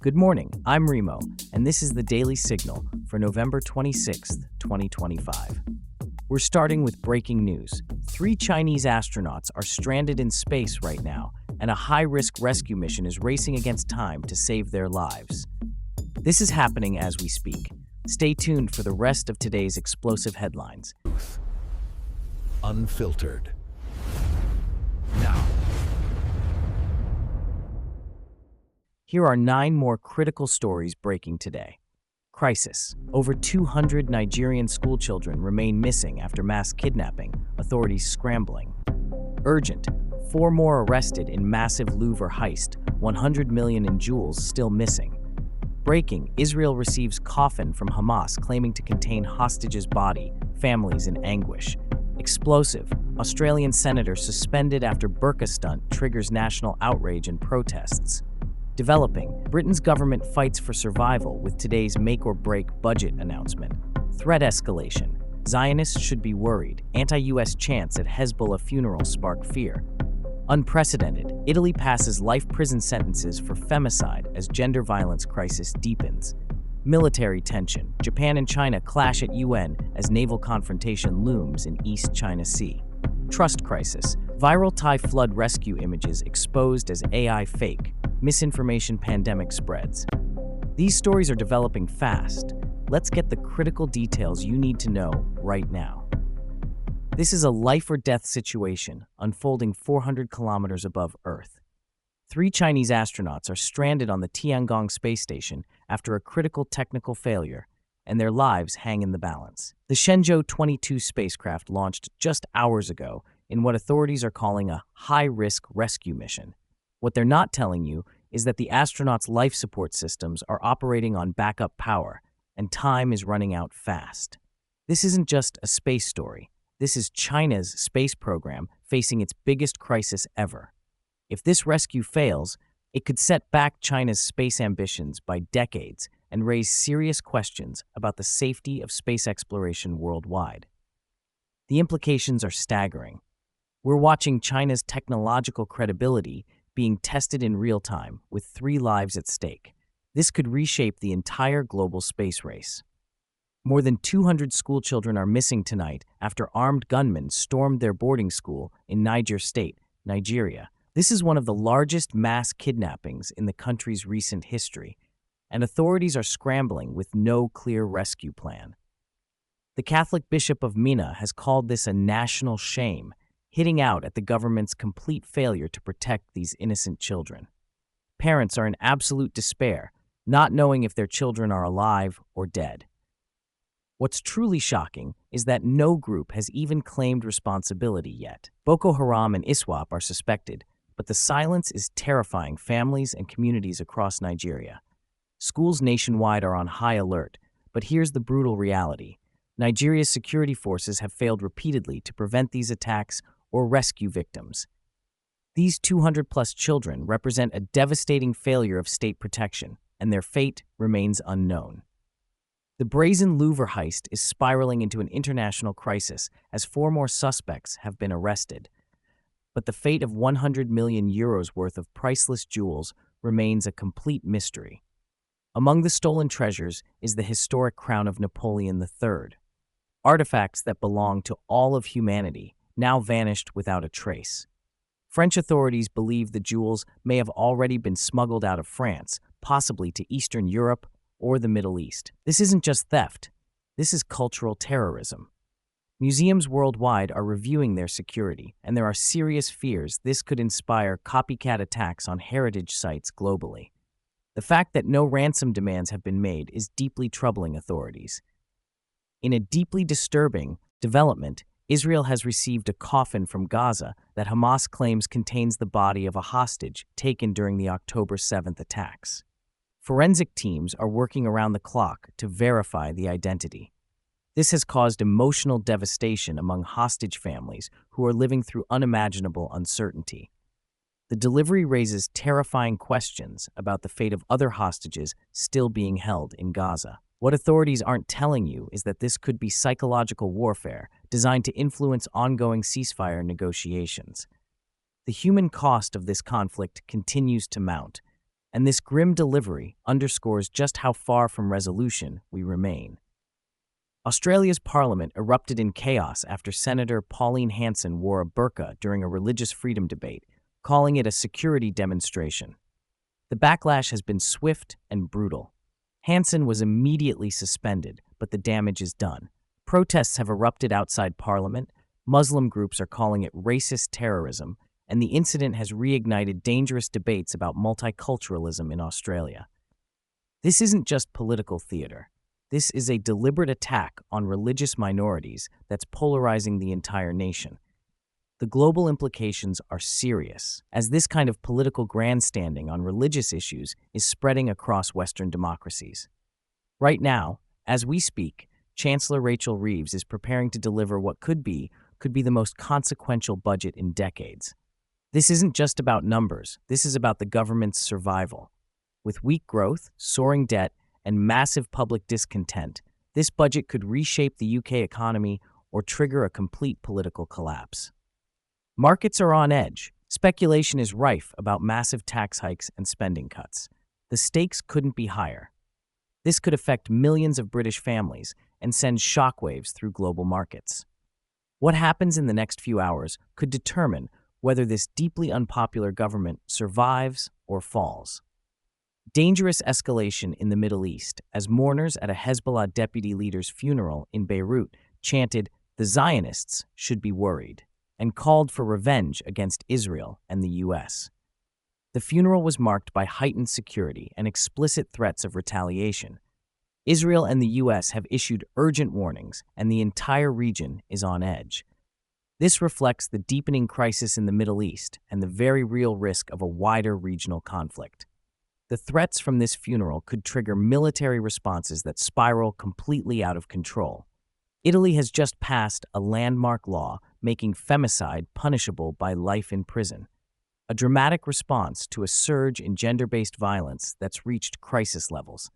Good morning, I'm Remo, and this is the Daily Signal for November 26th, 2025. We're starting with breaking news. 3 Chinese astronauts are stranded in space right now, and a high-risk rescue mission is racing against time to save their lives. This is happening as we speak. Stay tuned for the rest of today's explosive headlines. Unfiltered. Now. Here are 9 more critical stories breaking today. Crisis. Over 200 Nigerian schoolchildren remain missing after mass kidnapping, authorities scrambling. Urgent. 4 more arrested in massive Louvre heist, 100 million in jewels still missing. Breaking. Israel receives coffin from Hamas claiming to contain hostage's body, families in anguish. Explosive. Australian senator suspended after burqa stunt triggers national outrage and protests. Developing. Britain's government fights for survival with today's make-or-break budget announcement. Threat escalation. Zionists should be worried. Anti-US chants at Hezbollah funeral spark fear. Unprecedented. Italy passes life prison sentences for femicide as gender violence crisis deepens. Military tension. Japan and China clash at UN as naval confrontation looms in East China Sea. Trust crisis. Viral Thai flood rescue images exposed as AI fake. Misinformation pandemic spreads. These stories are developing fast. Let's get the critical details you need to know right now. This is a life-or-death situation unfolding 400 kilometers above Earth. 3 Chinese astronauts are stranded on the Tiangong space station after a critical technical failure, and their lives hang in the balance. The Shenzhou 22 spacecraft launched just hours ago in what authorities are calling a high-risk rescue mission. What they're not telling you is that the astronauts' life support systems are operating on backup power, and time is running out fast. This isn't just a space story. This is China's space program facing its biggest crisis ever. If this rescue fails, it could set back China's space ambitions by decades and raise serious questions about the safety of space exploration worldwide. The implications are staggering. We're watching China's technological credibility being tested in real time with 3 lives at stake. This could reshape the entire global space race. More than 200 schoolchildren are missing tonight after armed gunmen stormed their boarding school in Niger State, Nigeria. This is one of the largest mass kidnappings in the country's recent history, and authorities are scrambling with no clear rescue plan. The Catholic Bishop of Minna has called this a national shame, hitting out at the government's complete failure to protect these innocent children. Parents are in absolute despair, not knowing if their children are alive or dead. What's truly shocking is that no group has even claimed responsibility yet. Boko Haram and ISWAP are suspected, but the silence is terrifying families and communities across Nigeria. Schools nationwide are on high alert, but here's the brutal reality. Nigeria's security forces have failed repeatedly to prevent these attacks or rescue victims. These 200-plus children represent a devastating failure of state protection, and their fate remains unknown. The brazen Louvre heist is spiraling into an international crisis as 4 more suspects have been arrested. But the fate of 100 million euros worth of priceless jewels remains a complete mystery. Among the stolen treasures is the historic crown of Napoleon III. Artifacts that belong to all of humanity, now vanished without a trace. French authorities believe the jewels may have already been smuggled out of France, possibly to Eastern Europe or the Middle East. This isn't just theft. This is cultural terrorism. Museums worldwide are reviewing their security, and there are serious fears this could inspire copycat attacks on heritage sites globally. The fact that no ransom demands have been made is deeply troubling authorities. In a deeply disturbing development, Israel has received a coffin from Gaza that Hamas claims contains the body of a hostage taken during the October 7th attacks. Forensic teams are working around the clock to verify the identity. This has caused emotional devastation among hostage families who are living through unimaginable uncertainty. The delivery raises terrifying questions about the fate of other hostages still being held in Gaza. What authorities aren't telling you is that this could be psychological warfare designed to influence ongoing ceasefire negotiations. The human cost of this conflict continues to mount. And this grim delivery underscores just how far from resolution we remain. Australia's parliament erupted in chaos after Senator Pauline Hanson wore a burqa during a religious freedom debate, calling it a security demonstration. The backlash has been swift and brutal. Hanson was immediately suspended, but the damage is done. Protests have erupted outside Parliament, Muslim groups are calling it racist terrorism, and the incident has reignited dangerous debates about multiculturalism in Australia. This isn't just political theater. This is a deliberate attack on religious minorities that's polarizing the entire nation. The global implications are serious, as this kind of political grandstanding on religious issues is spreading across Western democracies. Right now, as we speak, Chancellor Rachel Reeves is preparing to deliver what could be the most consequential budget in decades. This isn't just about numbers, this is about the government's survival. With weak growth, soaring debt, and massive public discontent, this budget could reshape the UK economy or trigger a complete political collapse. Markets are on edge. Speculation is rife about massive tax hikes and spending cuts. The stakes couldn't be higher. This could affect millions of British families and send shockwaves through global markets. What happens in the next few hours could determine whether this deeply unpopular government survives or falls. Dangerous escalation in the Middle East as mourners at a Hezbollah deputy leader's funeral in Beirut chanted, "The Zionists should be worried," and called for revenge against Israel and the U.S. The funeral was marked by heightened security and explicit threats of retaliation. Israel and the U.S. have issued urgent warnings, and the entire region is on edge. This reflects the deepening crisis in the Middle East and the very real risk of a wider regional conflict. The threats from this funeral could trigger military responses that spiral completely out of control. Italy has just passed a landmark law making femicide punishable by life in prison, a dramatic response to a surge in gender-based violence that's reached crisis levels.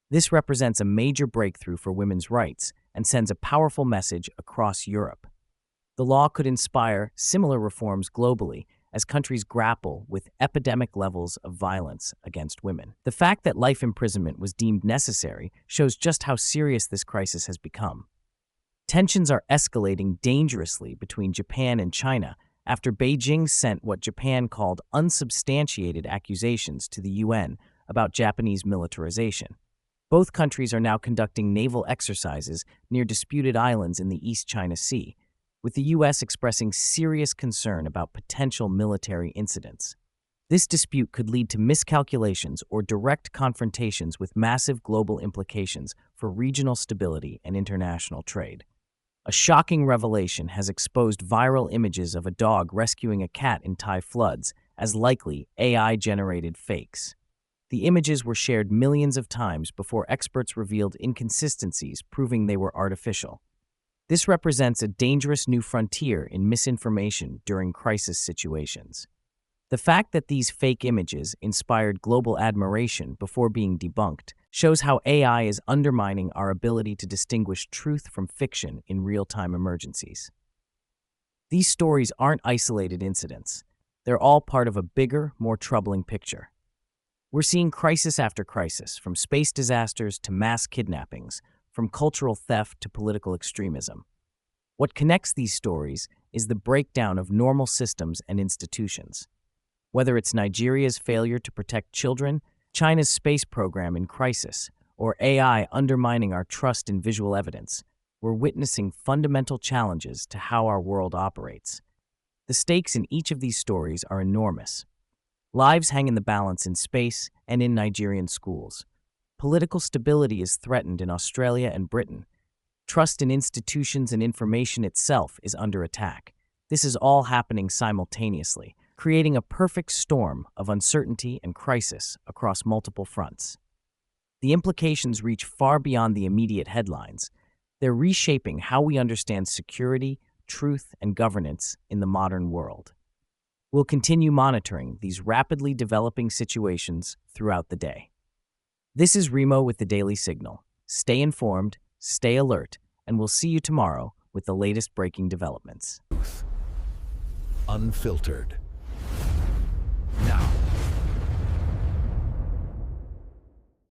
This represents a major breakthrough for women's rights and sends a powerful message across Europe. The law could inspire similar reforms globally as countries grapple with epidemic levels of violence against women. The fact that life imprisonment was deemed necessary shows just how serious this crisis has become. Tensions are escalating dangerously between Japan and China after Beijing sent what Japan called unsubstantiated accusations to the UN about Japanese militarization. Both countries are now conducting naval exercises near disputed islands in the East China Sea, with the U.S. expressing serious concern about potential military incidents. This dispute could lead to miscalculations or direct confrontations with massive global implications for regional stability and international trade. A shocking revelation has exposed viral images of a dog rescuing a cat in Thai floods as likely AI-generated fakes. The images were shared millions of times before experts revealed inconsistencies proving they were artificial. This represents a dangerous new frontier in misinformation during crisis situations. The fact that these fake images inspired global admiration before being debunked shows how AI is undermining our ability to distinguish truth from fiction in real-time emergencies. These stories aren't isolated incidents. They're all part of a bigger, more troubling picture. We're seeing crisis after crisis, from space disasters to mass kidnappings, from cultural theft to political extremism. What connects these stories is the breakdown of normal systems and institutions. Whether it's Nigeria's failure to protect children, China's space program in crisis, or AI undermining our trust in visual evidence, we're witnessing fundamental challenges to how our world operates. The stakes in each of these stories are enormous. Lives hang in the balance in space and in Nigerian schools. Political stability is threatened in Australia and Britain. Trust in institutions and information itself is under attack. This is all happening simultaneously, creating a perfect storm of uncertainty and crisis across multiple fronts. The implications reach far beyond the immediate headlines. They're reshaping how we understand security, truth, and governance in the modern world. We'll continue monitoring these rapidly developing situations throughout the day. This is Remo with the Daily Signal. Stay informed, stay alert, and we'll see you tomorrow with the latest breaking developments. Unfiltered. Now.